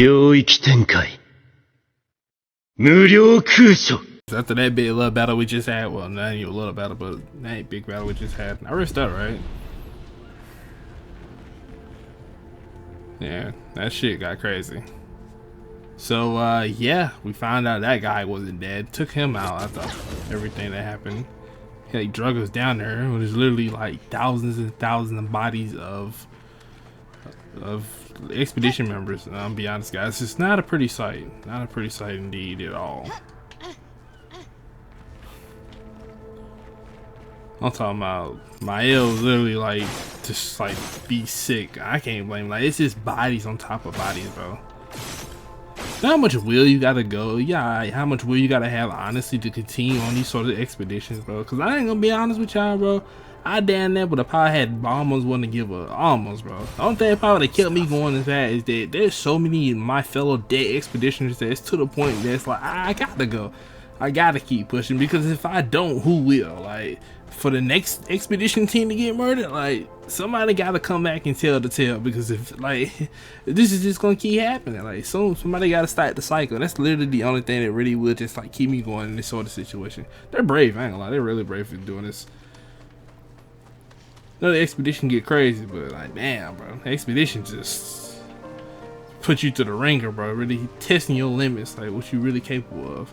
領域展開。無料空所。After that big little battle we just had, well, not even a little battle, but that big battle we just had, I risked that, right? Yeah, that shit got crazy. So, yeah, we found out that guy wasn't dead. Took him out after everything that happened. He like drug us down there. It was literally like thousands and thousands of bodies of expedition members. And I'll be honest, guys, it's not a pretty sight. Not a pretty sight indeed at all. I'm talking about my L was literally like just like be sick. I can't blame, like it's just bodies on top of bodies, bro. How much will you gotta go? Yeah, how much will you gotta have honestly to continue on these sort of expeditions, bro? Cause I ain't gonna be honest with y'all, bro. I damn that, but if I had almost want to give a almost, bro. The only thing that probably kept me going is that there's so many of my fellow dead expeditioners that it's to the point that it's like I gotta go. I gotta keep pushing, because if I don't, who will? Like, for the next expedition team to get murdered, like somebody gotta come back and tell the tale, because if like this is just gonna keep happening, like somebody gotta start the cycle. That's literally the only thing that really would just like keep me going in this sort of situation. They're brave, I ain't gonna lie, they're really brave for doing this. The expedition get crazy, but like damn, bro, the expedition just put you to the ringer, bro. Really testing your limits, like what you really capable of.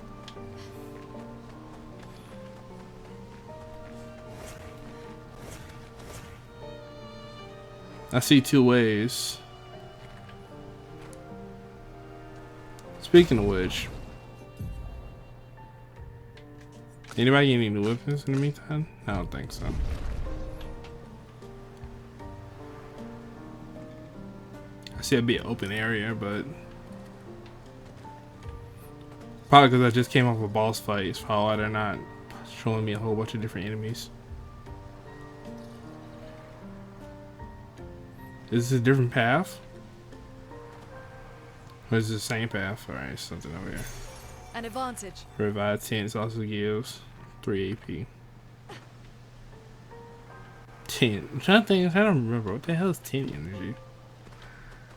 I see two ways. Speaking of which, anybody get any new weapons in the meantime? I don't think so. I see a bit open area, but probably because I just came off a boss fight. It's probably why they're not showing me a whole bunch of different enemies. Is this a different path? Or is it the same path? Alright, something over here. An advantage. Revive 10 also gives 3 AP. 10. I'm trying to remember. What the hell is 10 energy?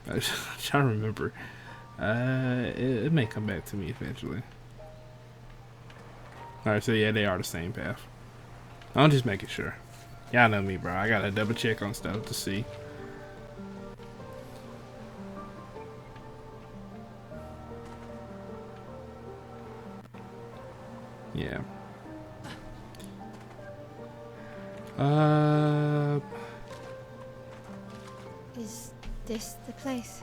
I'm trying to remember. It may come back to me eventually. Alright, so yeah, they are the same path. I'm just making sure. Y'all know me, bro. I gotta double check on stuff to see. Yeah. Is this the place?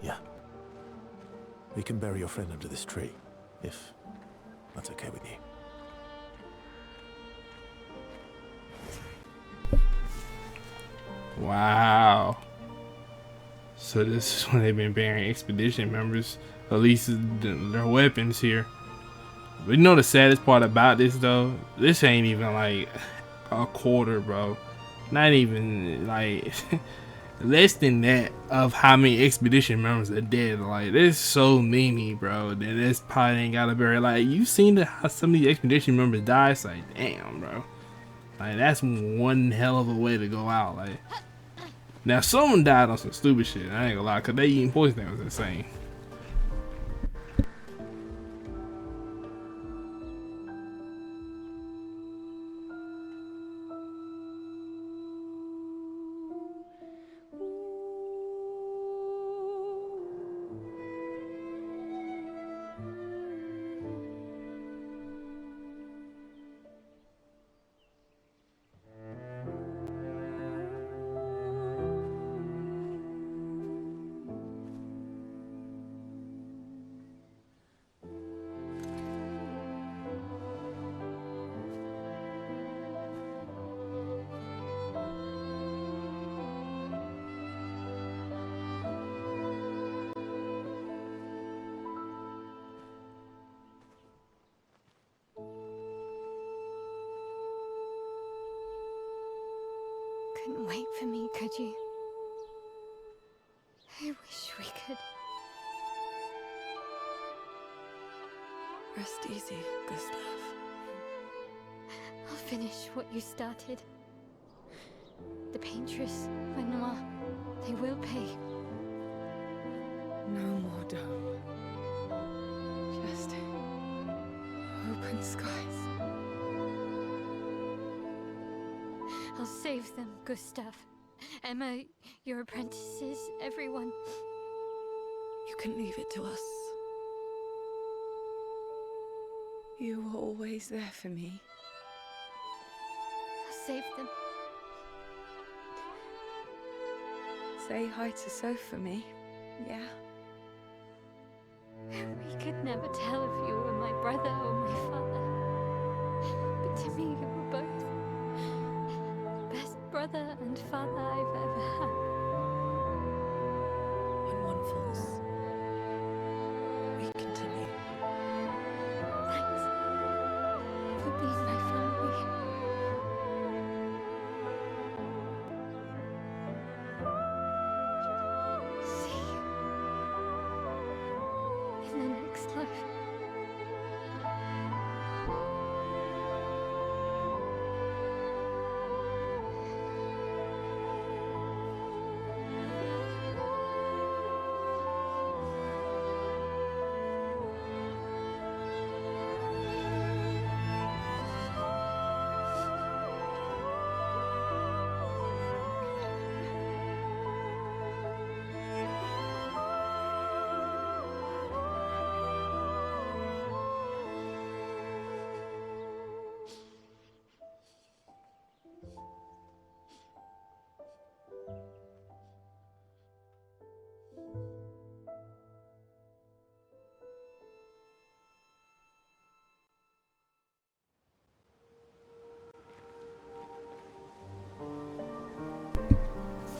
Yeah. We can bury your friend under this tree, if that's okay with you. Wow. So this is when they've been burying expedition members, at least their weapons here. But you know the saddest part about this though? This ain't even like a quarter, bro. Not even like less than that of how many expedition members are dead. Like there's so many, bro, that this probably ain't gotta bury. Like you seen how some of these expedition members die? It's like damn, bro. Like that's one hell of a way to go out. Like now someone died on some stupid shit, I ain't gonna lie, cause they eating poison. That was insane. Couldn't wait for me, could you? I wish we could. Rest easy, Gustav. I'll finish what you started. The paintress, Renoir, they will pay. No more dome. Just open skies. I'll save them, Gustav. Emma, your apprentices, everyone. You can leave it to us. You were always there for me. I'll save them. Say hi to Soph for me, yeah? We could never tell if you were my brother or my father. But to me, you were both. Best brother and father I've ever had. When one falls, we continue. Thanks for being my family. See you in the next life.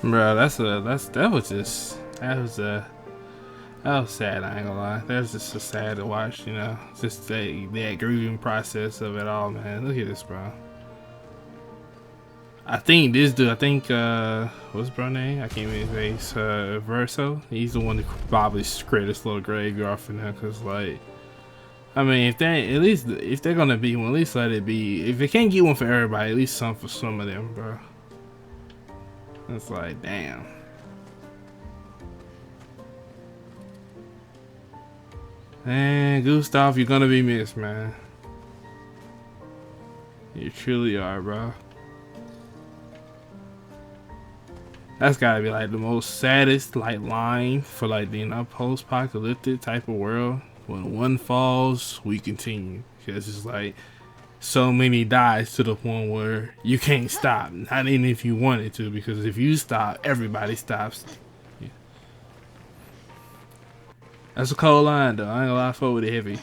Bro, that was sad, I ain't gonna lie. That was just so sad to watch, you know. Just that grieving process of it all, man. Look at this, bro. I think this dude, what's bro name? I can't even say, Verso. He's the one that probably created this little graveyard for them, cause like, I mean, if they're gonna be one, at least let it be. If they can't get one for everybody, at least some for some of them, bro. It's like, damn. Man, Gustav, you're gonna be missed, man. You truly are, bro. That's gotta be like the most saddest like line for like the post-apocalyptic type of world. When one falls, we continue. Cause it's like so many dies to the point where you can't stop. Not even if you wanted to, because if you stop, everybody stops. Yeah. That's a cold line though. I ain't gonna lie, for with it heavy.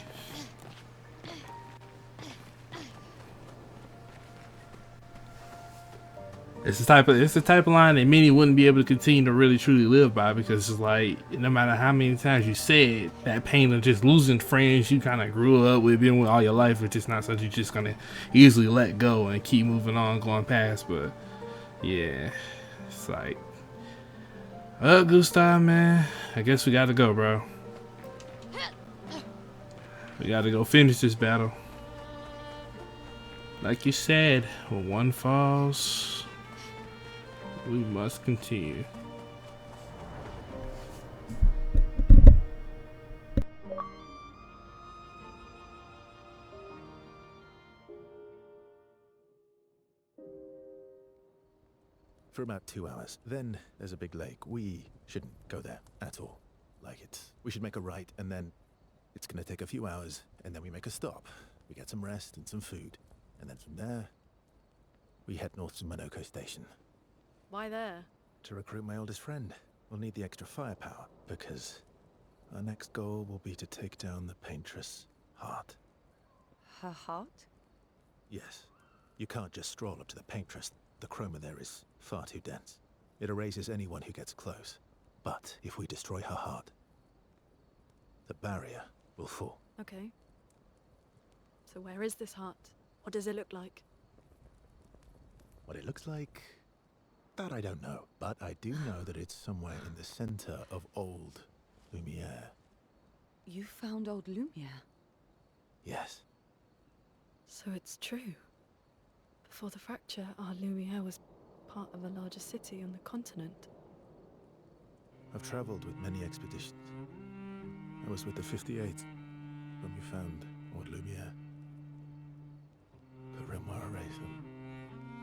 It's the type of line that many wouldn't be able to continue to really truly live by, because it's like no matter how many times you say it, that pain of just losing friends you kind of grew up with, been with all your life, it's just not something you're just gonna easily let go and keep moving on, going past. But yeah, it's like, Gustav, man, I guess we gotta go, bro. We gotta go finish this battle. Like you said, when one falls, we must continue. For about 2 hours. Then there's a big lake. We shouldn't go there at all. We should make a right, and then it's gonna take a few hours, and then we make a stop. We get some rest and some food. And then from there, we head north to Monoko Station. Why there? To recruit my oldest friend. We'll need the extra firepower, because our next goal will be to take down the Paintress' heart. Her heart? Yes. You can't just stroll up to the Paintress. The chroma there is far too dense. It erases anyone who gets close. But if we destroy her heart, the barrier will fall. Okay. So where is this heart? What does it look like? What it looks like, that I don't know. But I do know that it's somewhere in the center of old Lumiere. You found old Lumiere? Yes. So it's true. Before the fracture, our Lumiere was part of a larger city on the continent. I've traveled with many expeditions. I was with the 58 when we found Old Lumiere. The rim were erased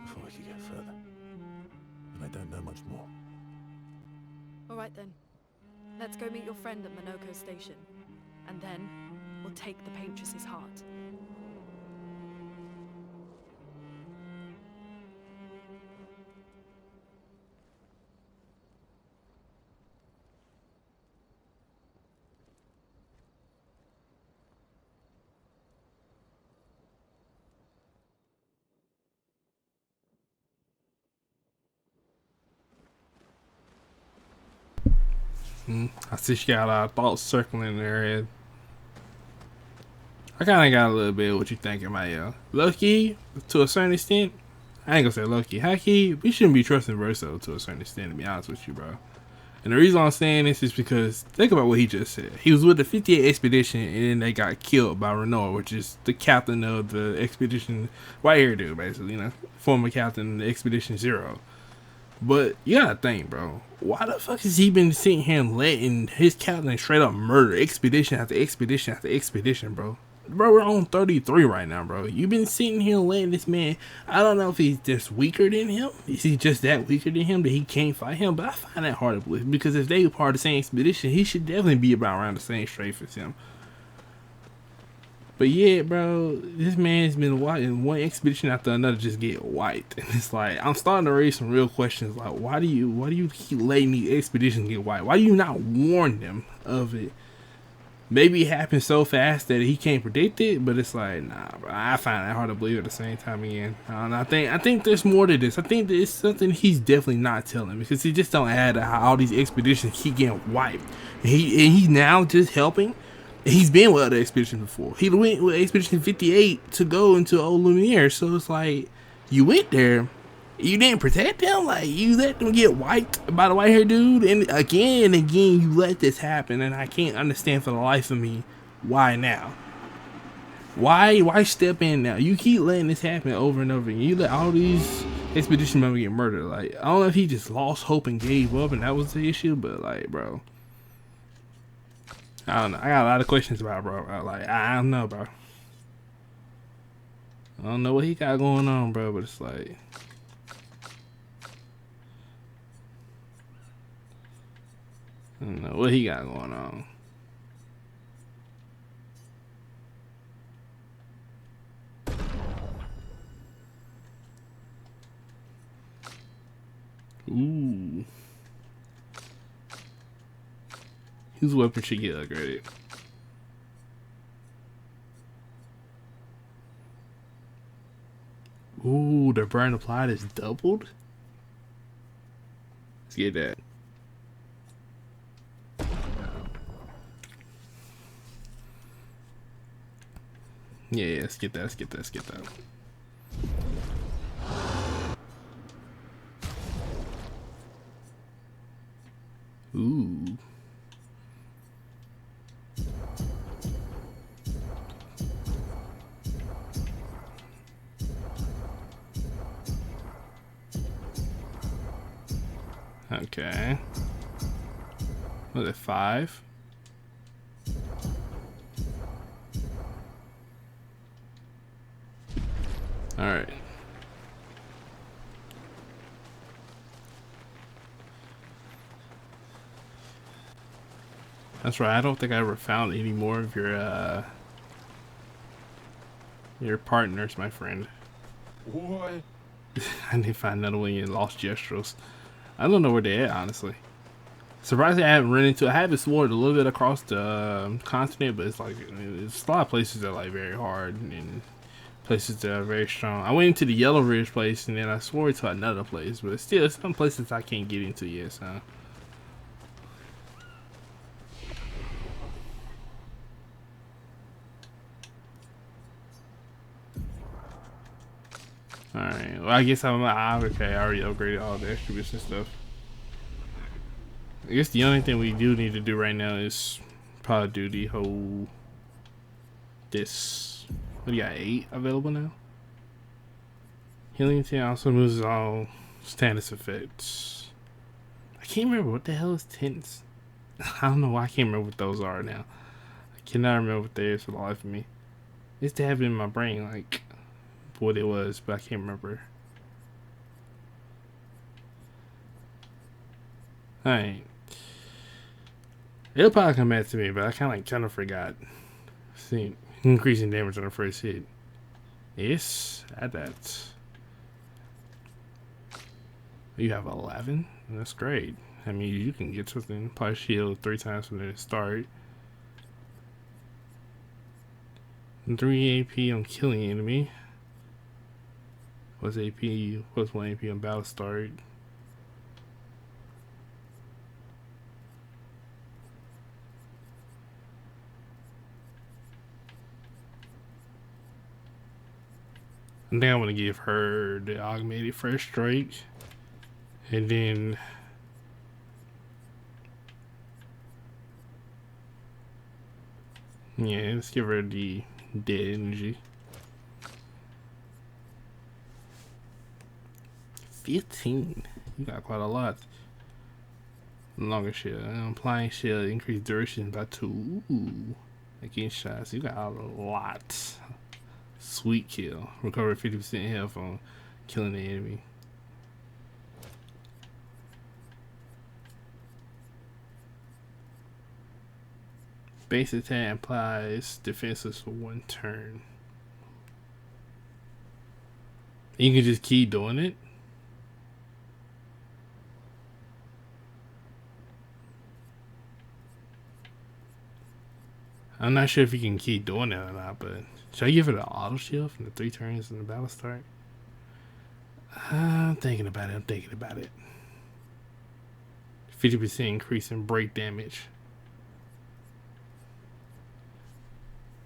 before we could get further. And I don't know much more. All right then. Let's go meet your friend at Minoko Station. And then, we'll take the Paintress's heart. I see she got a lot of thoughts circling in her head. I kind of got a little bit of what you thinking, Mayo. Low-key, to a certain extent. I ain't gonna say low-key. High-key, we shouldn't be trusting Verso to a certain extent, to be honest with you, bro. And the reason I'm saying this is because, think about what he just said. He was with the 58 expedition, and then they got killed by Renault, which is the captain of the expedition, white-haired dude, basically, you know, former captain of the Expedition Zero. But you gotta think, bro. Why the fuck has he been sitting here and letting his captain straight up murder expedition after expedition after expedition, bro? Bro, we're on 33 right now, bro. You've been sitting here letting this man. I don't know if he's just weaker than him. Is he just that weaker than him that he can't fight him? But I find that hard to believe, because if they were part of the same expedition, he should definitely be about around the same strafe as him. But yeah, bro, this man's been watching one expedition after another just get wiped, and it's like I'm starting to raise some real questions. Like, why do you keep letting these expeditions get wiped? Why do you not warn them of it? Maybe it happens so fast that he can't predict it, but it's like, nah, bro. I find that hard to believe at the same time again. And I think there's more to this. I think that it's something he's definitely not telling, because he just don't add how all these expeditions keep getting wiped, and he's now just helping. He's been with other expeditions before. He went with Expedition 58 to go into Old Lumiere. So it's like, you went there, you didn't protect them. Like, you let them get wiped by the white-haired dude, and again you let this happen. And I can't understand for the life of me why now. Why step in now? You keep letting this happen over and over again. You let all these expedition members get murdered. Like, I don't know if he just lost hope and gave up, and that was the issue. But like, bro, I don't know. I got a lot of questions about, bro. I don't know, bro. I don't know what he got going on, bro, but it's like, I don't know what he got going on. Ooh. His weapon should get upgraded. Ooh, the burn applied is doubled? Let's get that. Yeah, let's get that, let's get that, let's get that. Ooh. Okay. Was it 5? Alright. That's right, I don't think I ever found any more of your partners, my friend. What? I need to find another one of your lost gestrels. I don't know where they're at, honestly. Surprisingly, I haven't run into. I have explored a little bit across the continent, but it's like it's a lot of places that are like very hard and places that are very strong. I went into the Yellow Ridge place, and then I swore to another place, but still, some places I can't get into yet. So. Alright, well, I guess okay, I already upgraded all the extra bits and stuff. I guess the only thing we do need to do right now is probably do the whole, this, what do you got, 8 available now? Healing 10 also moves all status effects. I can't remember what the hell is tense. I don't know why I can't remember what those are now. Cannot remember what that is for the life of me. It's to have it in my brain, like what it was, but I can't remember. Alright. It'll probably come back to me, but I kind of forgot. See, increasing damage on the first hit. Yes, add that. You have 11? That's great. I mean, you can get something. Apply shield 3 times from the start. 3 AP on killing enemy. Plus AP, plus 1 AP on battle start. I think I'm gonna give her the augmented first strike, and then yeah, let's give her the dead energy. 15. You got quite a lot. Longer shield. Applying shield, increased duration by 2. Ooh. Against shots. You got a lot. Sweet kill. Recover 50% health on killing the enemy. Base attack applies defenses for 1 turn. You can just keep doing it. I'm not sure if you can keep doing it or not, but should I give it an auto shield from the 3 turns in the battle start? I'm thinking about it. 50% increase in break damage.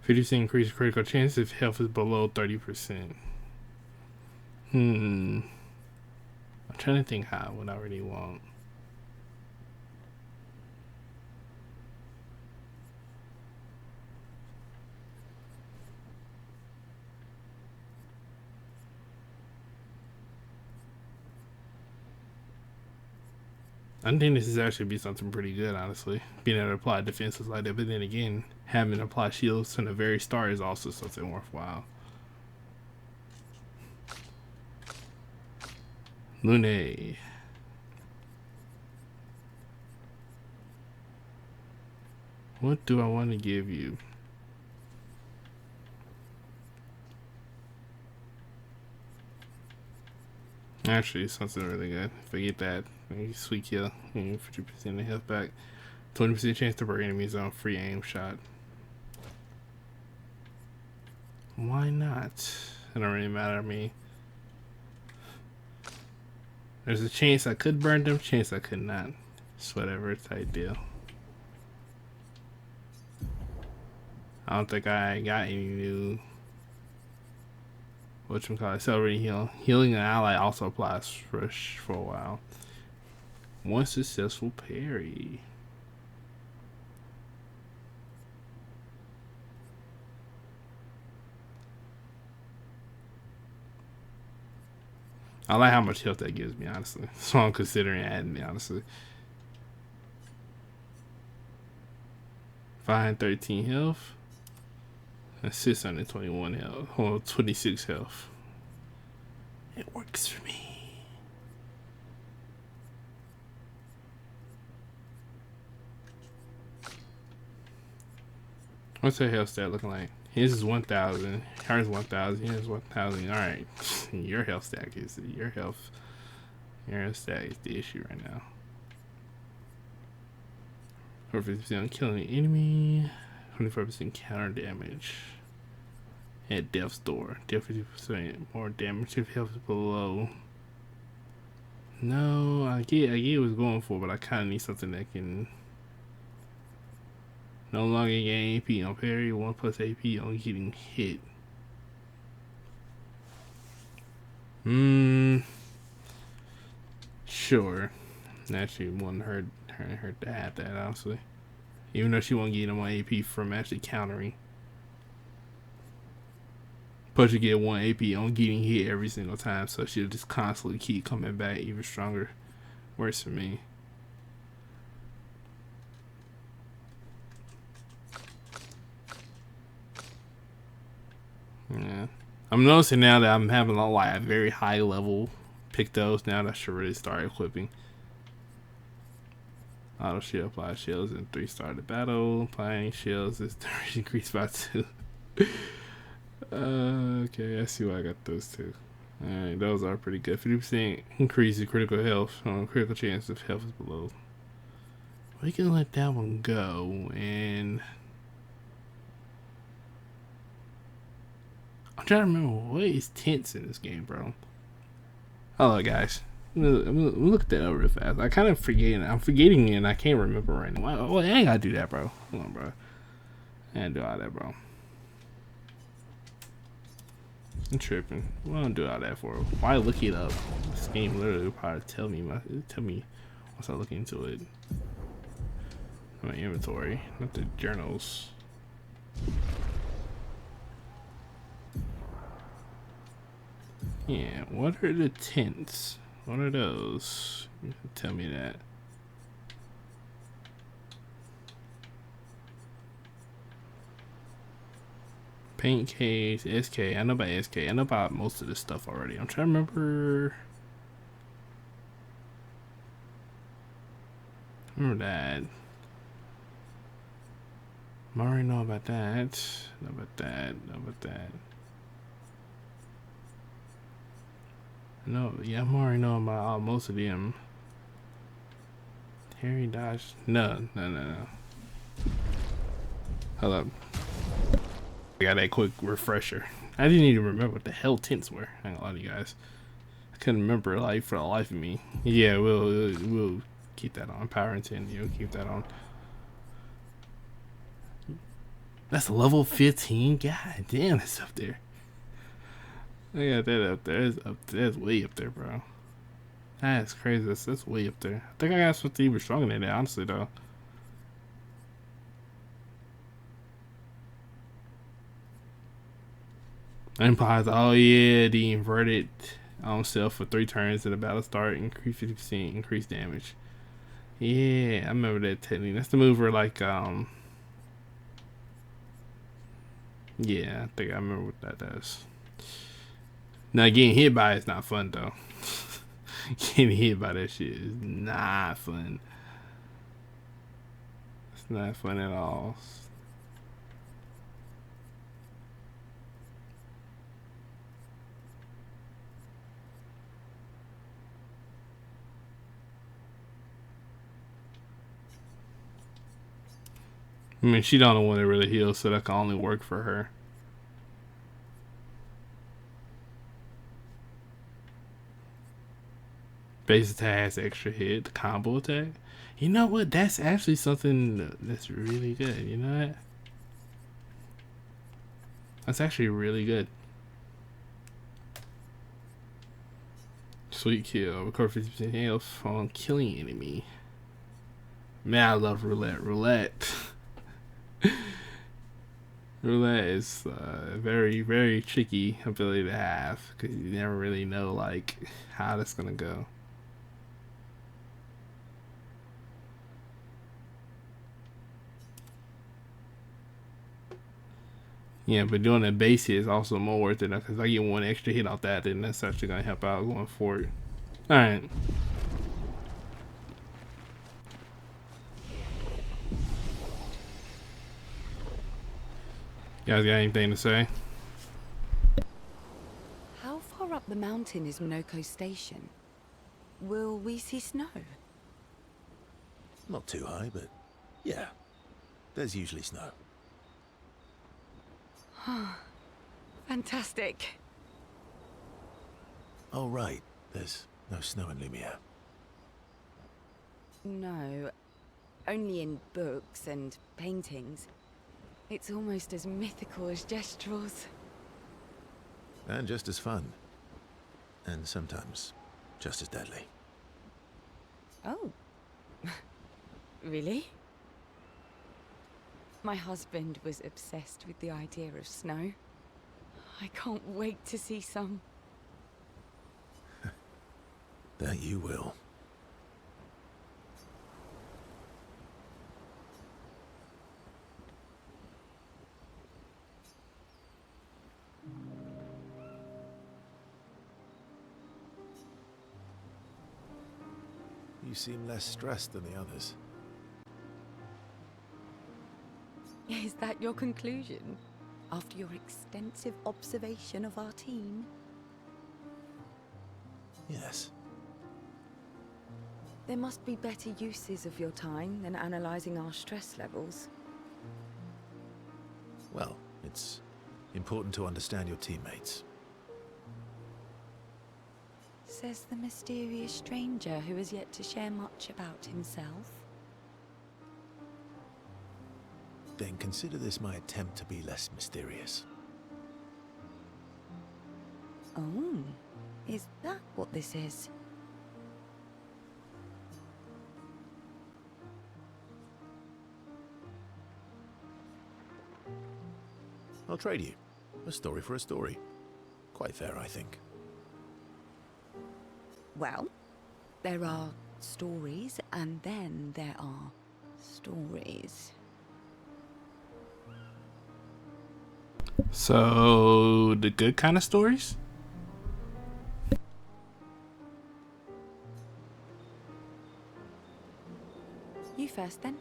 50% increase critical chance if health is below 30%. I'm trying to think how what I really want. I think this is actually be something pretty good, honestly. Being able to apply defenses like that, but then again, having to apply shields from the very start is also something worthwhile. Lune. What do I want to give you? Actually, something really good. Forget that. Sweet kill. 50% of health back. 20% chance to break enemies on free aim shot. Why not? It don't really matter to me. There's a chance I could burn them, chance I could not. It's whatever type deal. I don't think I got any new whatchamacallit, accelerating heal. Healing an ally also applies for a while. 1 successful parry. I like how much health that gives me, honestly. So I'm considering adding, honestly. 513 health. And 621 health. Or 26 health. It works for me. What's her health stat looking like? His is 1,000. Hers 1,000. His 1,000. Alright. Your health stack is your health. Your health stat is the issue right now. 50% killing the enemy. 24% counter damage. At death's door. Deal 50% more damage if health is below. No, I get what I was going for, but I kinda need something that can no longer gain AP on parry, 1 plus AP on getting hit. Sure. Actually wouldn't hurt to have that, honestly. Even though she won't get more AP from actually countering. But you get 1 AP on getting hit every single time, so she'll just constantly keep coming back even stronger. Works for me. Yeah. I'm noticing now that I'm having a very high level Pictos now that I should really start equipping. Auto shield apply shields in 3 started battle. Applying shields is increased by 2. Okay, I see why I got those two. Alright, those are pretty good. 50% increase in critical health. Critical chance of health is below. We can let that one go, and I'm trying to remember what is tense in this game, bro. Hello, guys. I'm gonna look at that up real fast. I kind of forgetting. I'm forgetting it, and I can't remember right now. Well, I ain't gotta do that, bro. Hold on, bro. I ain't do all that, bro. I'm tripping. What am I do all that for? Why look it up? This game literally will probably tell me once I look into it. My inventory, not the journals. Yeah, what are the tints? What are those? You can tell me that. Paint case, SK. I know about SK. I know about most of this stuff already. I'm trying to remember. Remember that. I already know about that. Know about that. Know about that. No, yeah, I'm already knowing about most of them. Harry Dodge. No. Hold up. I got a quick refresher. I didn't even remember what the hell tints were. I ain't gonna lie to you guys. I couldn't remember like for the life of me. Yeah, we'll keep that on. Power and tint. You'll keep that on. That's level 15. God damn, that's up there. I got that up there. That's way up there, bro. That's crazy. That's way up there. I think I got something even stronger than that, honestly, though. Implies, oh yeah, the inverted self for 3 turns at the battle start, increase 50%, increase damage. Yeah, I remember that technique. That's the move where, like, yeah, I think I remember what that does. Now, getting hit by it's not fun, though. Getting hit by that shit is not fun. It's not fun at all. I mean, she don't want to really heal, so that can only work for her. Base attack has extra hit, the combo attack. You know what? That's actually something that's really good. You know that? That's actually really good. Sweet kill. Record 50% health on killing enemy. Man, I love roulette. Roulette. Roulette is a very, very tricky ability to have because you never really know like how that's gonna go. Yeah, but doing a base hit is also more worth it because I get 1 extra hit off that, then that's actually gonna help out going forward. All right. You guys got anything to say? How far up the mountain is Minoko Station? Will we see snow? Not too high, but yeah. There's usually snow. Fantastic. Oh, right. There's no snow in Lumiere. No, only in books and paintings. It's almost as mythical as Gestrels. And just as fun. And sometimes just as deadly. Oh. Really? My husband was obsessed with the idea of snow. I can't wait to see some. That you will. You seem less stressed than the others. Is that your conclusion? After your extensive observation of our team? Yes. There must be better uses of your time than analysing our stress levels. Well, it's important to understand your teammates. Says the mysterious stranger who has yet to share much about himself. Then consider this my attempt to be less mysterious. Oh, is that what this is? I'll trade you. A story for a story. Quite fair, I think. Well, there are stories, and then there are stories. So, the good kind of stories? You first, then.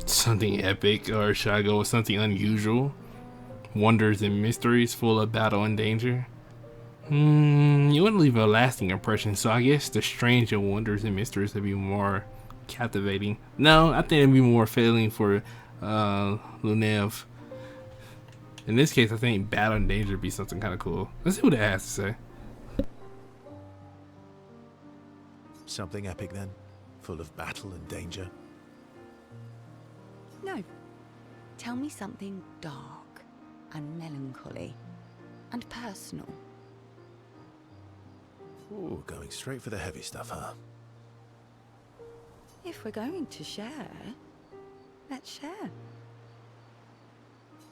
Something epic, or should I go with something unusual? Wonders and mysteries full of battle and danger? You wouldn't leave a lasting impression, so I guess the strange and wonders and mysteries would be more captivating. No, I think it'd be more fitting for Lunev. In this case, I think battle and danger would be something kind of cool. Let's see what it has to say. Something epic then? Full of battle and danger? No. Tell me something dark and melancholy and personal. Ooh, going straight for the heavy stuff, huh? If we're going to share, let's share.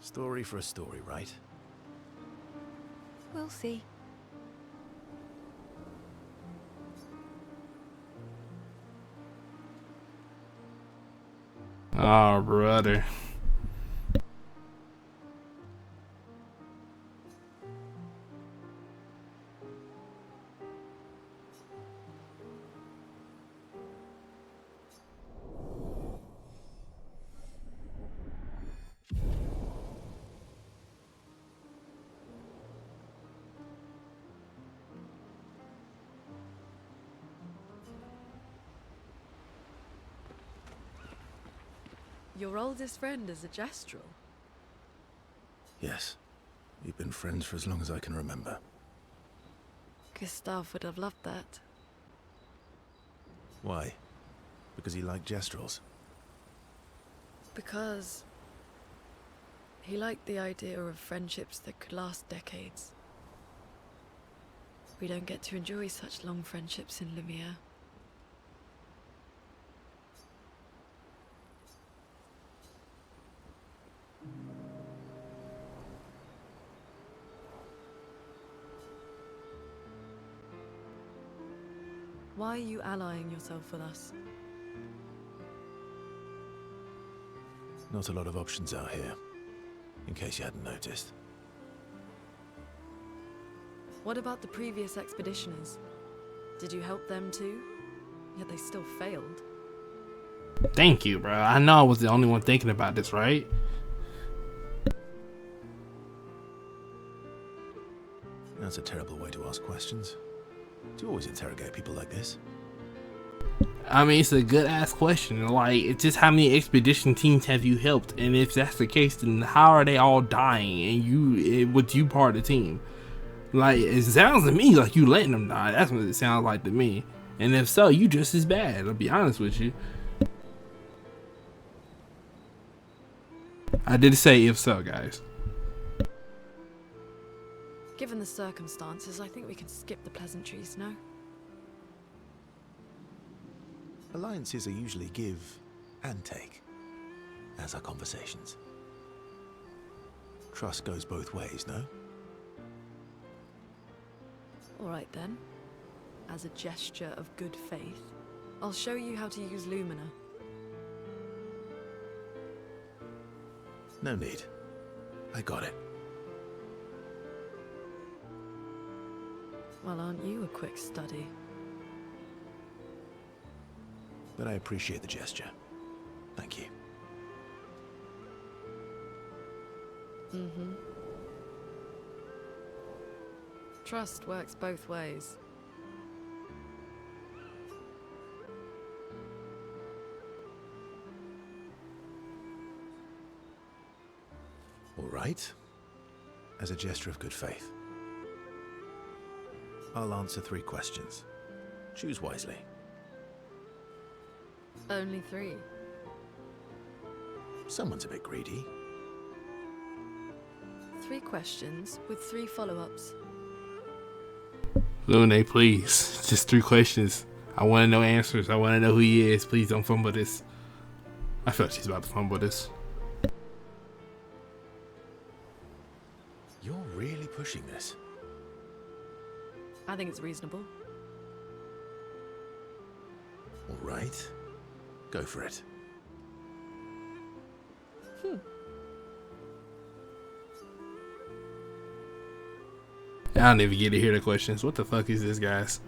Story for a story, right? We'll see. Oh, brother. Your oldest friend is a Gestrel. Yes. We've been friends for as long as I can remember. Gustav would have loved that. Why? Because he liked Gestrels? Because he liked the idea of friendships that could last decades. We don't get to enjoy such long friendships in Lumiere. Why are you allying yourself with us? Not a lot of options out here, in case you hadn't noticed. What about the previous expeditioners? Did you help them too? Yet they still failed. Thank you, bro. I know I was the only one thinking about this, right? That's a terrible way to ask questions. Do you always interrogate people like this? I mean, it's a good ass question. Like, it's just how many expedition teams have you helped? And if that's the case, then how are they all dying and with you part of the team? Like, it sounds to me like you letting them die. That's what it sounds like to me. And if so, you just as bad, I'll be honest with you. I did say if so, guys. Given the circumstances, I think we can skip the pleasantries, no? Alliances are usually give and take, as are conversations. Trust goes both ways, no? Alright then. As a gesture of good faith, I'll show you how to use Lumina. No need. I got it. Well, aren't you a quick study? But I appreciate the gesture. Thank you. Mm-hmm. Trust works both ways. All right. As a gesture of good faith, I'll answer 3 questions. Choose wisely. Only 3. Someone's a bit greedy. 3 questions with 3 follow-ups. Lune, please. Just 3 questions. I want to know answers. I want to know who he is. Please don't fumble this. I feel like she's about to fumble this. You're really pushing this. I think it's reasonable. All right. Go for it. I don't even get to hear the questions. What the fuck is this, guys?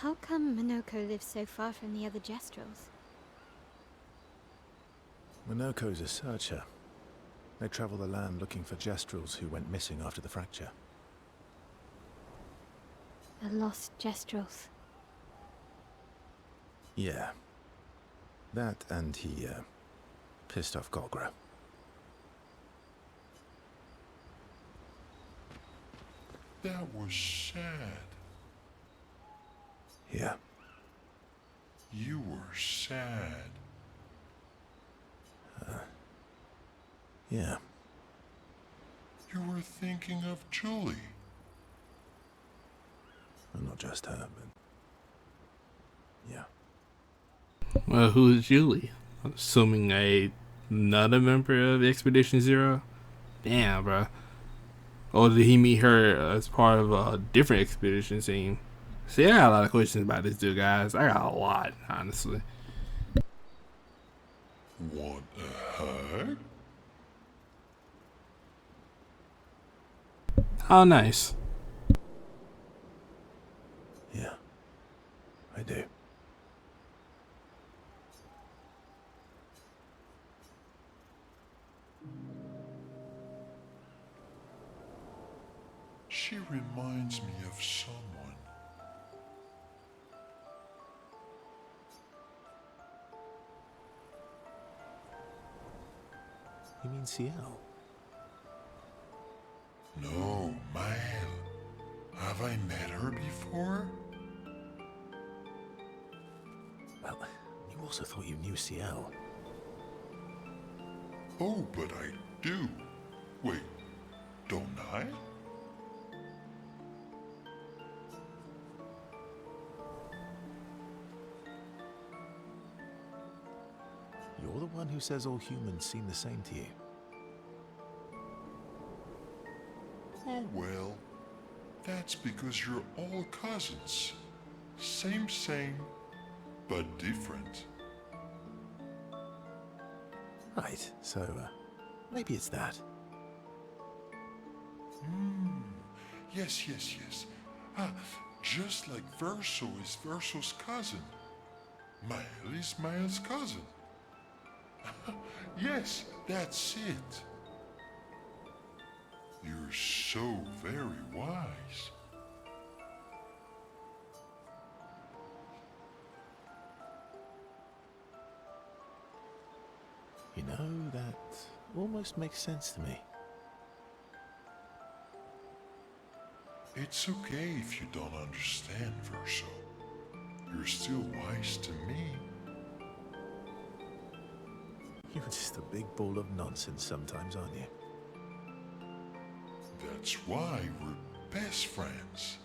How come Minoko lives so far from the other Jestrels? Minoko's a searcher. They travel the land looking for Jestrels who went missing after the fracture. The lost Jestrels. Yeah. That and he, pissed off Golgra. That was sad. Yeah. You were sad. Yeah. You were thinking of Julie. Well, not just her, but... yeah. Well, who is Julie? I'm assuming another member of Expedition Zero? Damn, bro. Or did he meet her as part of a different expedition team? See, I got a lot of questions about this dude, guys. I got a lot, honestly. Want a hug? How nice. Yeah. I do. She reminds me of someone. You mean Ciel? No, Mael. Have I met her before? Well, you also thought you knew Ciel. Oh, but I do. Wait, don't I? You're the one who says all humans seem the same to you. Oh, well, that's because you're all cousins. Same, but different. Right, so, maybe it's that. Yes. Ah, just like Verso is Verso's cousin. Mael is Mael's cousin. Yes, that's it. You're so very wise. You know, that almost makes sense to me. It's okay if you don't understand, Verso. You're still wise to me. You're just a big ball of nonsense sometimes, aren't you? That's why we're best friends.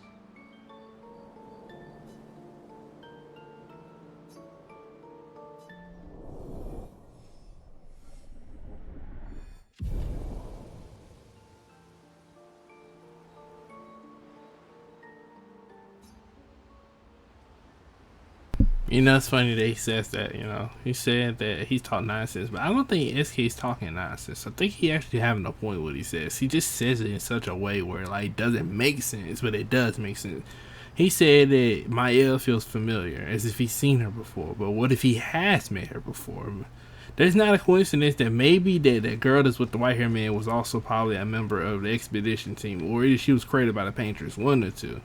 You know, it's funny that he says that, you know. He said that he's talking nonsense, but I don't think SK's talking nonsense. I think he actually having a point with what he says. He just says it in such a way where, like, it doesn't make sense, but it does make sense. He said that Mael feels familiar, as if he's seen her before, but what if he has met her before? There's not a coincidence that maybe that girl that's with the white hair man was also probably a member of the expedition team, or she was created by the Painters, one or two.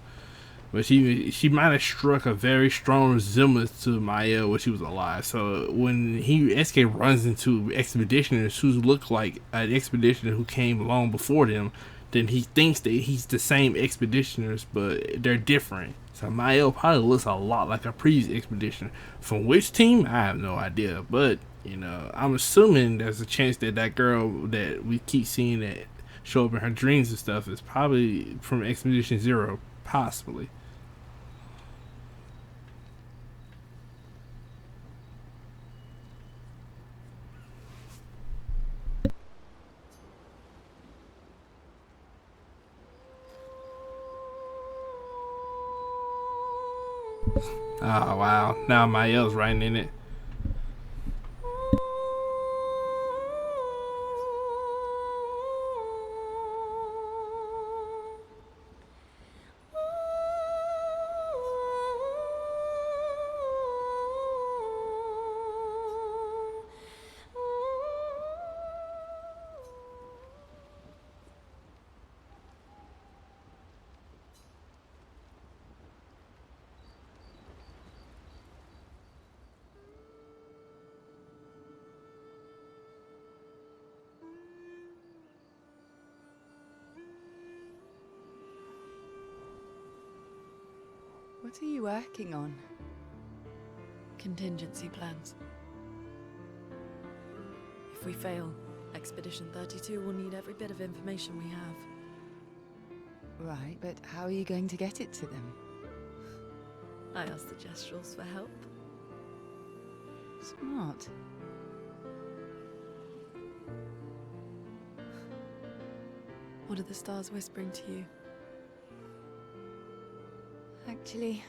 But she might have struck a very strong resemblance to Maya when she was alive. So when SK runs into expeditioners who look like an expeditioner who came along before them, then he thinks that he's the same expeditioners, but they're different. So Maya probably looks a lot like a previous expeditioner. From which team, I have no idea. But you know, I'm assuming there's a chance that that girl that we keep seeing that show up in her dreams and stuff is probably from Expedition Zero, possibly. Oh wow, now Mael's writing in it. What are you working on? Contingency plans. If we fail, Expedition 32 will need every bit of information we have. Right, but how are you going to get it to them? I asked the Gestrals for help. Smart. What are the stars whispering to you? Actually,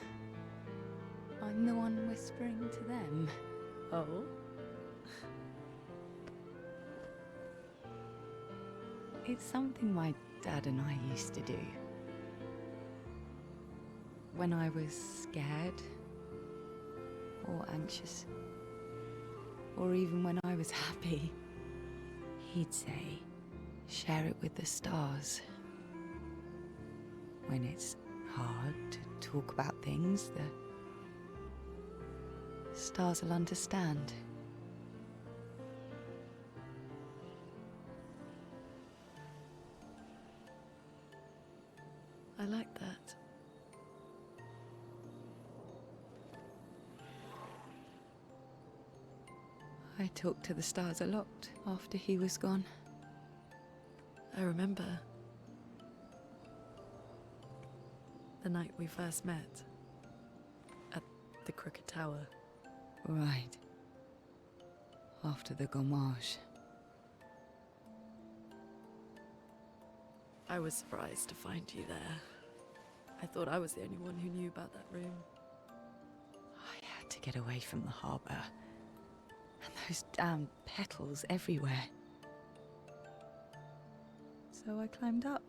I'm the one whispering to them. Oh? It's something my dad and I used to do. When I was scared, or anxious, or even when I was happy, he'd say, share it with the stars. When it's hard to talk about things, the stars will understand. I like that. I talked to the stars a lot after he was gone. I remember the night we first met at the Crooked Tower. Right. After the gommage. I was surprised to find you there. I thought I was the only one who knew about that room. I had to get away from the harbour. And those damn petals everywhere. So I climbed up.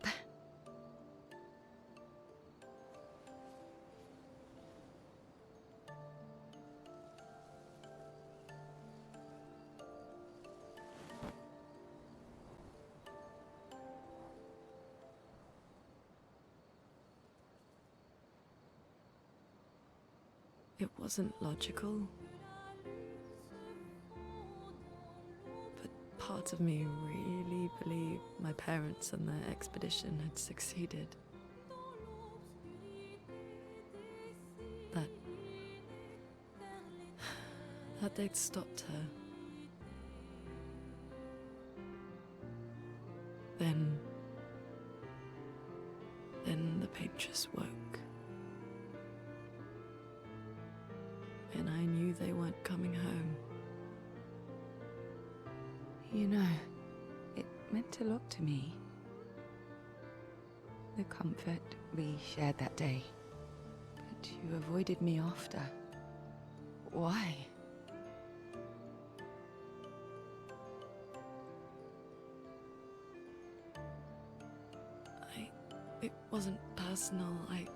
It wasn't logical. But part of me really believed my parents and their expedition had succeeded. That they'd stopped her. Then just woke. And I knew they weren't coming home. You know, it meant a lot to me. The comfort we shared that day. But you avoided me after. Why? It wasn't personal. I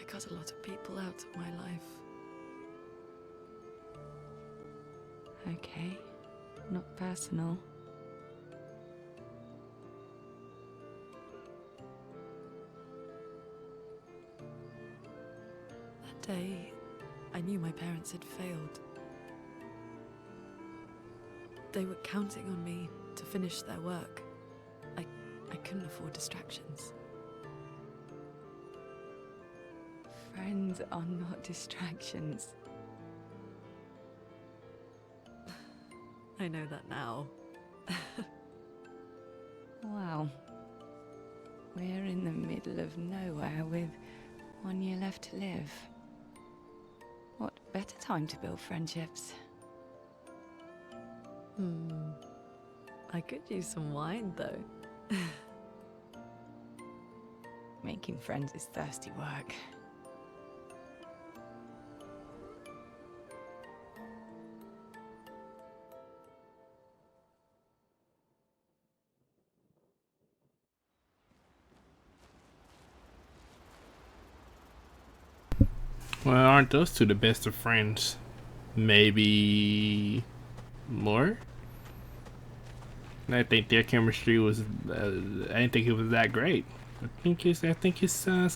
cut a lot of people out of my life. Okay, not personal. That day, I knew my parents had failed. They were counting on me to finish their work. I couldn't afford distractions. Friends are not distractions. I know that now. Wow. We're in the middle of nowhere with 1 year left to live. What better time to build friendships? I could use some wine, though. Making friends is thirsty work. Well, aren't those two the best of friends? Maybe more? I think their chemistry was. I didn't think it was that great. I think it's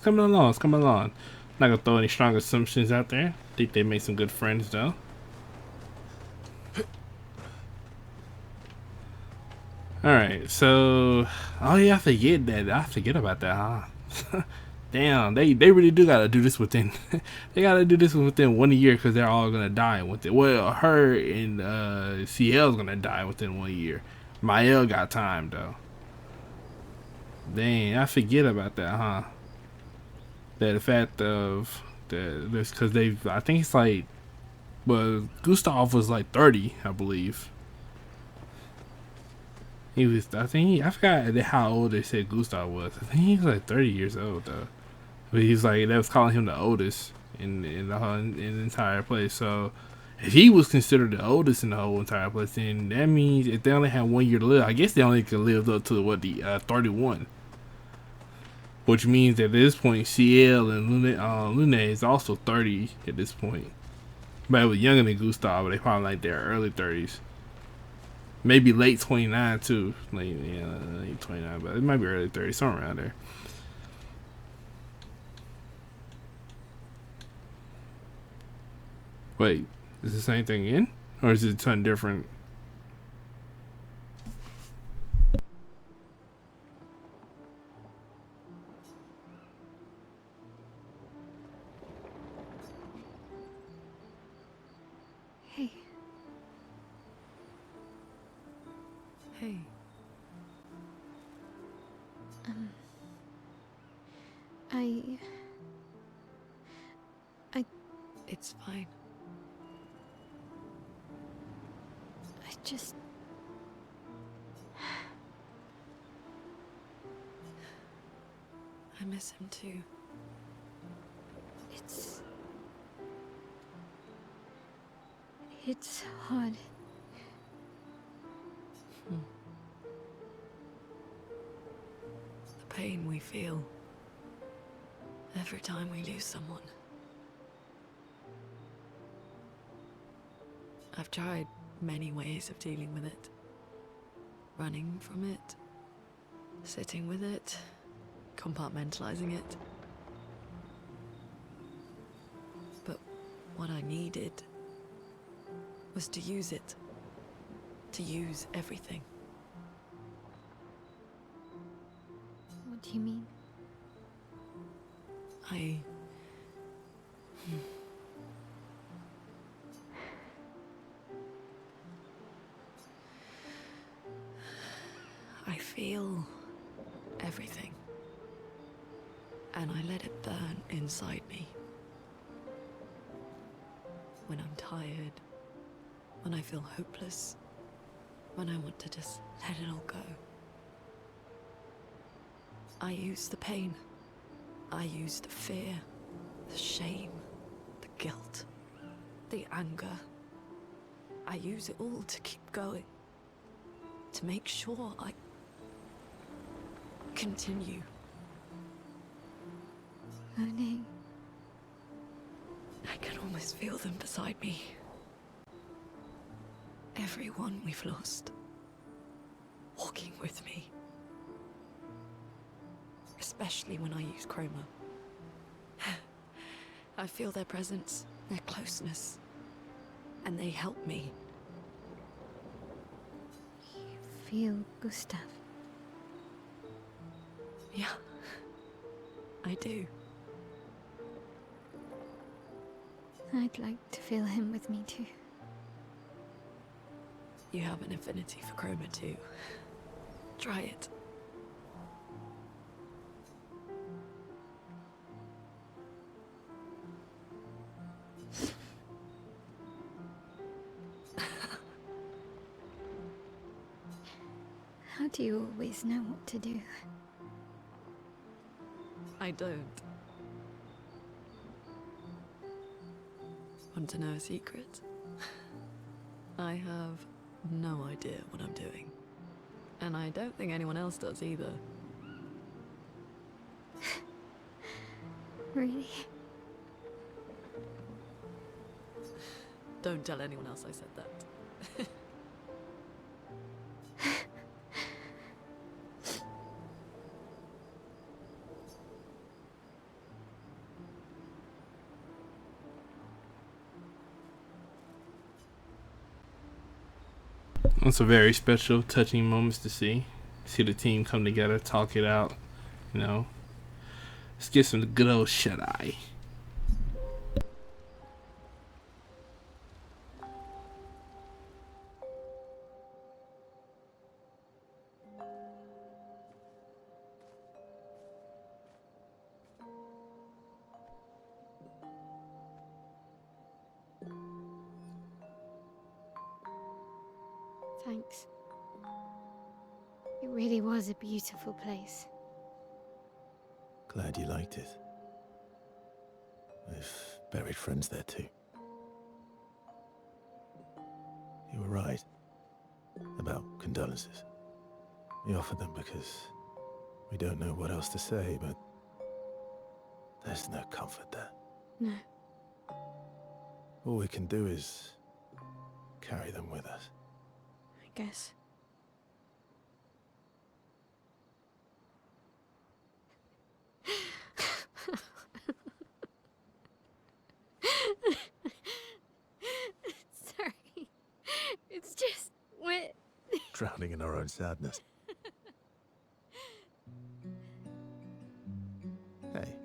coming along. It's coming along. Not gonna throw any strong assumptions out there. I think they made some good friends though. All right, so oh yeah, I forget about that, huh? Damn, they really do gotta do this within. They gotta do this within 1 year because they're all gonna die within. Well, her and CL's gonna die within 1 year. Mael got time though. Dang, I forget about that, huh? That the fact of this because I think it's like, well, Gustav was like 30, I believe. He was, I forgot how old they said Gustav was. I think he was like 30 years old though. But he's like, that was calling him the oldest in the entire place. So if he was considered the oldest in the whole entire place, then that means if they only had 1 year to live, I guess they only could live up to what, the 31. Which means that at this point, CL and Lune is also 30 at this point. But it was younger than Gustav, but they probably like their early 30s. Maybe late 29 too. Late 29, but it might be early 30s, somewhere around there. Wait, is the same thing in? Or is it something different? Hey, Hey, I it's fine. just... I miss him too. It's hard. The pain we feel every time we lose someone. I've tried many ways of dealing with it. Running from it, sitting with it, compartmentalizing it. But what I needed was to use it. To use everything. What do you mean? I feel everything. and I let it burn inside me. When I'm tired, when I feel hopeless, when I want to just let it all go. I use the pain. I use the fear, the shame, the guilt, the anger. I use it all to keep going. To make sure I continue. Moaning. I can almost feel them beside me. Everyone we've lost. Walking with me. Especially when I use chroma. I feel their presence, their closeness. And they help me. You feel Gustav? Yeah, I do. I'd like to feel him with me too. You have an affinity for chroma too. Try it. How do you always know what to do? I don't. Want to know a secret? I have no idea what I'm doing. And I don't think anyone else does either. Really? Don't tell anyone else I said that. It's a very special, touching moments to see. See the team come together, talk it out. You know, let's get some good old shut eye. Thanks. It really was a beautiful place. Glad you liked it. I've buried friends there too. You were right about condolences. We offered them because we don't know what else to say, but there's no comfort there. No. All we can do is carry them with us. I guess. Sorry. It's just what. Drowning in our own sadness. Hey,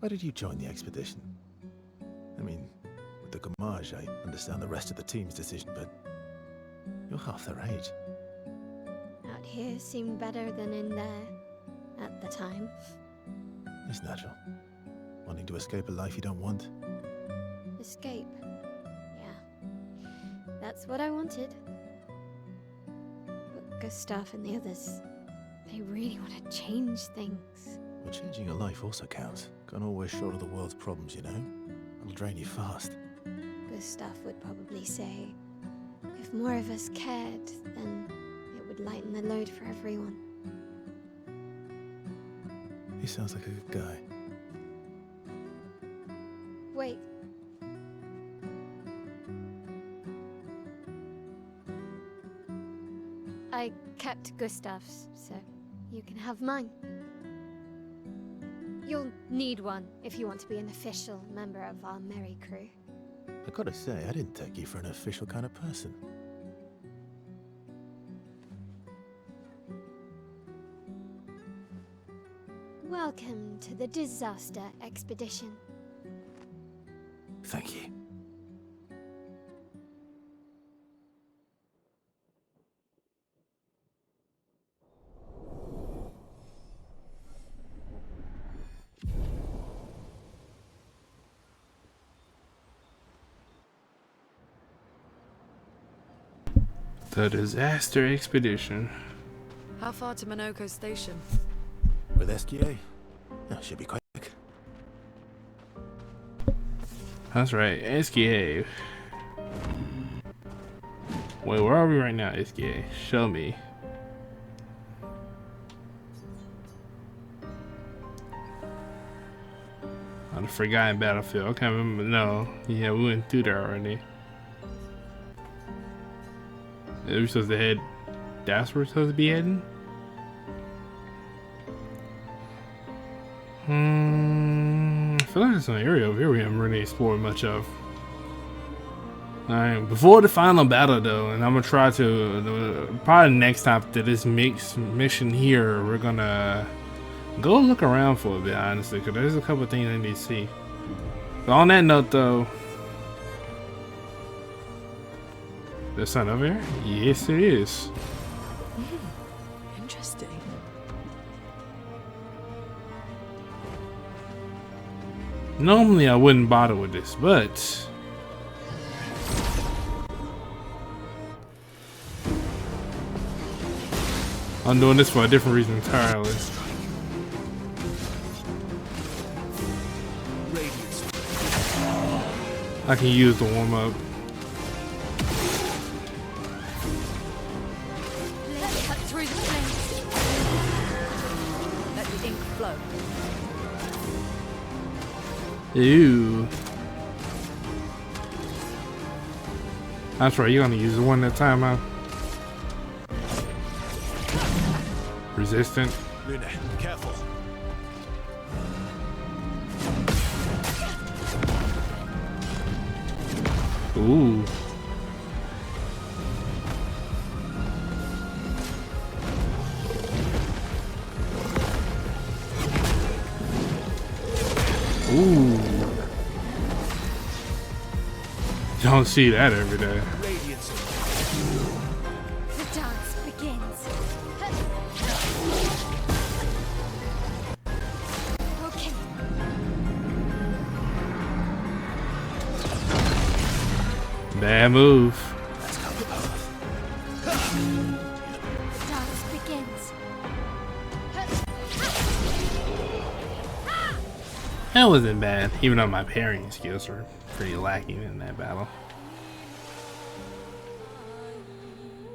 why did you join the expedition? I mean, with the Gamage, I understand the rest of the team's decision, but you're half their age. Out here seemed better than in there at the time. It's natural. Wanting to escape a life you don't want. Escape. Yeah. That's what I wanted. But Gustav and the others, they really want to change things. Well, changing your life also counts. Can't always shoulder the world's problems, you know? It'll drain you fast. Gustav would probably say, if more of us cared, then it would lighten the load for everyone. He sounds like a good guy. Wait. I kept Gustav's, so you can have mine. You'll need one if you want to be an official member of our merry crew. I gotta say, I didn't take you for an official kind of person. Welcome to the disaster expedition. Thank you. The disaster expedition. How far to Minoko Station? With SGA? That should be quick. That's right, SKA. Wait, where are we right now, SKA? Show me. On the Forgotten Battlefield. I can't remember. No. Yeah, we went through there already. Are we supposed to head? That's where we're supposed to be heading? I feel like there's an area over here we haven't really explored much of. Alright, before the final battle though, and I'm gonna try to, probably next time after this mission here, we're gonna go look around for a bit, honestly, because there's a couple of things I need to see. But on that note though, there's something over here? Yes it is. Interesting. Normally I wouldn't bother with this, but I'm doing this for a different reason entirely. I can use the warm up. Let's cut through the flames. Let the ink flow. Ew. That's right, you're gonna use the one at a time, huh? Resistant. Luna, careful. Ooh. Ooh. Don't see that every day. The dance begins. Okay. Bad move. The dance begins. That wasn't bad, even though my parrying skills were pretty lacking in that battle.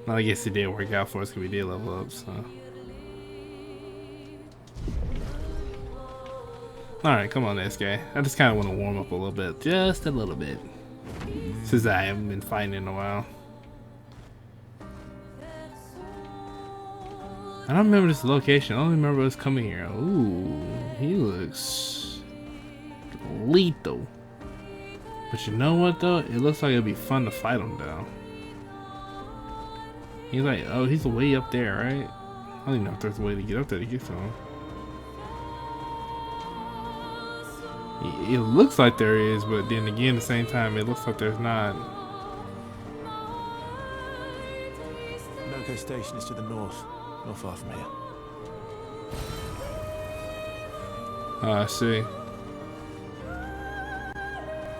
Well, I guess it did work out for us because we did level up, so. Alright, come on, this guy. I just kind of want to warm up a little bit. Just a little bit. Since I haven't been fighting in a while. I don't remember this location. I only remember us coming here. Ooh, he looks lethal. But you know what though? It looks like it'd be fun to fight him though. He's like, oh, he's way up there, right? I don't even know if there's a way to get up there to get to him. It looks like there is, but then again, at the same time, it looks like there's not. Minoko Station is to the north, not far from here. Oh, I see.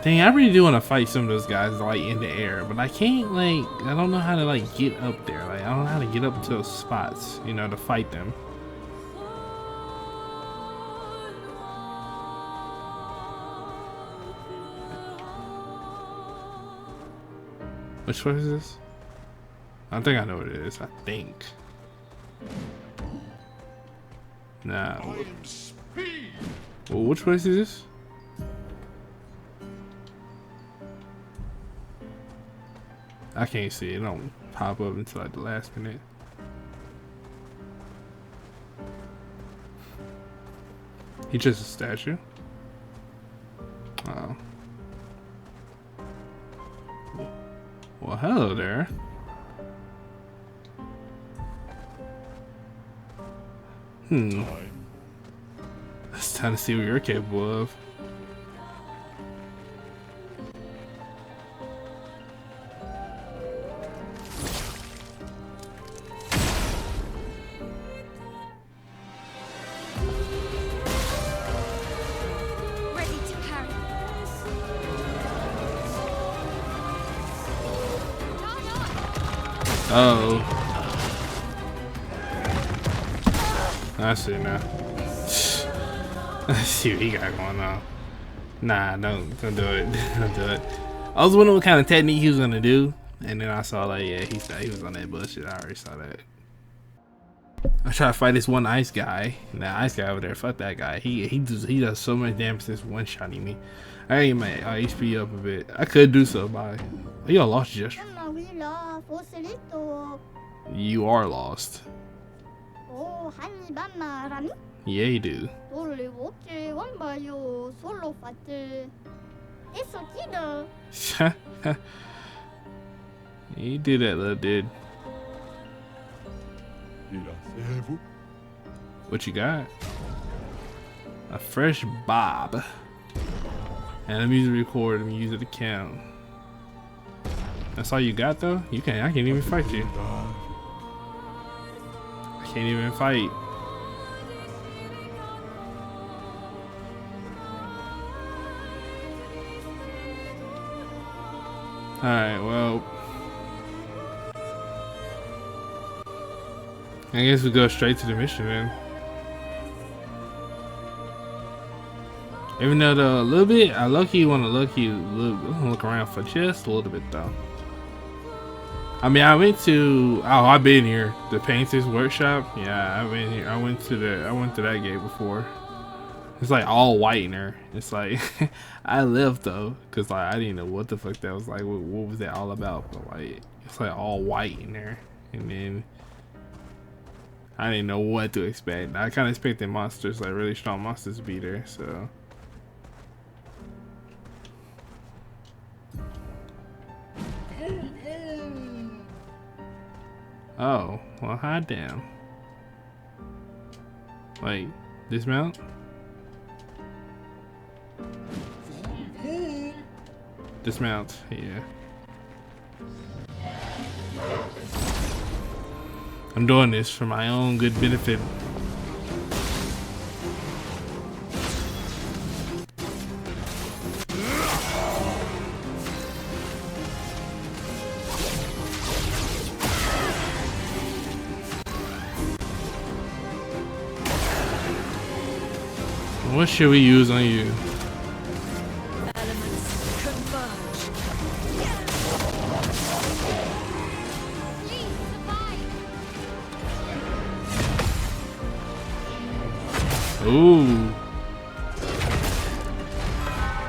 Dang, I really do want to fight some of those guys like in the air, but I can't like, I don't know how to like get up there. Like, I don't know how to get up to those spots, you know, to fight them. Which one is this? I think I know what it is. I think. Nah. Well, which place is this? I can't see it. It don't pop up until like the last minute. He's just a statue. Oh. Well, hello there. It's time to see what you're capable of. Ready to parry. Time on. Oh. I see now. Let's see what he got going on. Nah, don't do it. Don't do it. I was wondering what kind of technique he was gonna do, and then I saw like, yeah, he was on that bullshit. I already saw that. I try to fight this one ice guy, and that ice guy over there, fuck that guy. He does so much damage to this one shotting me. I need my HP up a bit. I could do so by. Oh, you all lost gesture. You are lost. Yeah, you do. You do that, little dude. What you got? A fresh bob. And I'm using record. I'm using the count. That's all you got, though. I can't even fight you. I can't even fight. Alright, well. I guess we go straight to the mission then. Even though a little bit, I want to look around for just a little bit though. I mean, I've been here, the painter's workshop. Yeah, I've been here. I went to that gate before. It's like all white in there. It's like I left though, cause like I didn't know what the fuck that was like. What was that all about? But like it's like all white in there, and then I didn't know what to expect. I kind of expected monsters, like really strong monsters, to be there. So. Oh, well, hot damn. Like, dismount? Dismount, yeah. I'm doing this for my own good benefit. What should we use on you? Elements converge. Ooh.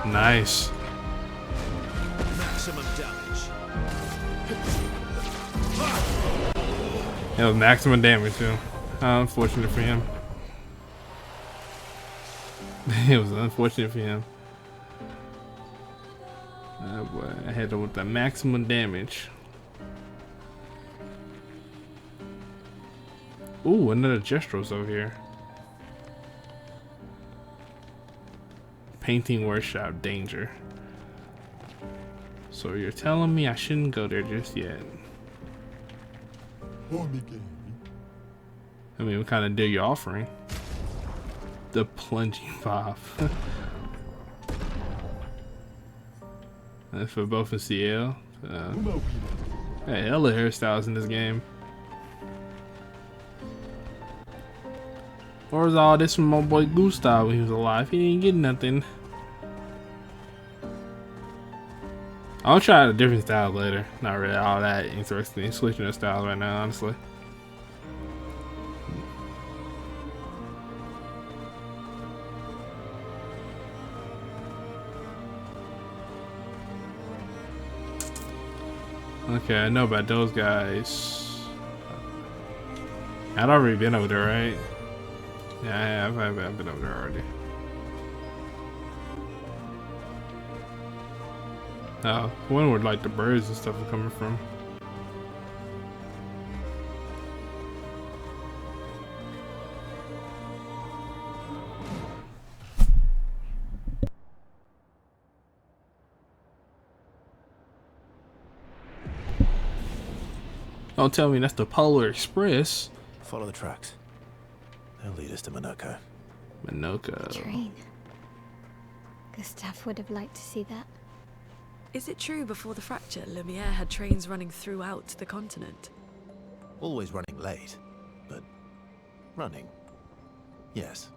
Nice. Maximum damage. That was maximum damage too. Unfortunate for him. It was unfortunate for him. Boy, I had to with the maximum damage. Ooh, another Jestros over here. Painting workshop, danger. So you're telling me I shouldn't go there just yet? I mean, what kind of deal you offering? The plunging bob. That's for both in CL. Hey, hella hairstyles in this game. Or was all this from my boy Gustav when he was alive? He didn't get nothing. I'll try a different style later. Not really all that interested in switching the styles right now, honestly. Okay, I know about those guys. I'd already been over there, right? Yeah, I have. I've been over there already. Oh, I wonder where like the birds and stuff are coming from. Don't tell me that's the Polar Express. Follow the tracks. They'll lead us to Minoko. Minoko. Train. Gustav would have liked to see that. Is it true before the fracture, Lumiere had trains running throughout the continent? Always running late, but running. Yes.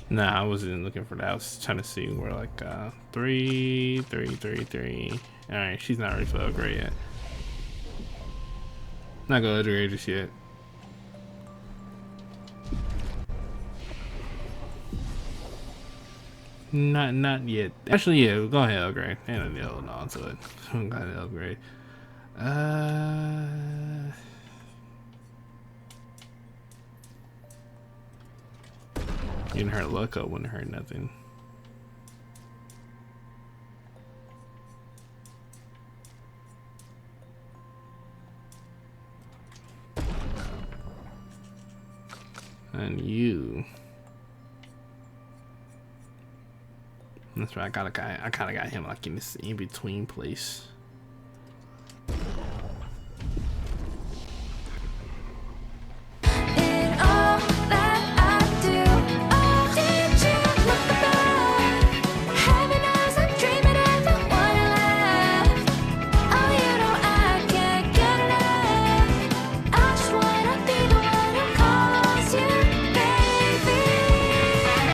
Nah, I wasn't looking for that. I was trying to see where like 3, 3, 3, 3. All right, she's not ready for the upgrade yet. Not gonna upgrade just yet. Not yet. Actually, yeah, go ahead, upgrade. And then hold on to it. Go ahead, upgrade. Getting her luck up wouldn't hurt nothing. And you. That's right. I kind of got him like in this in between place.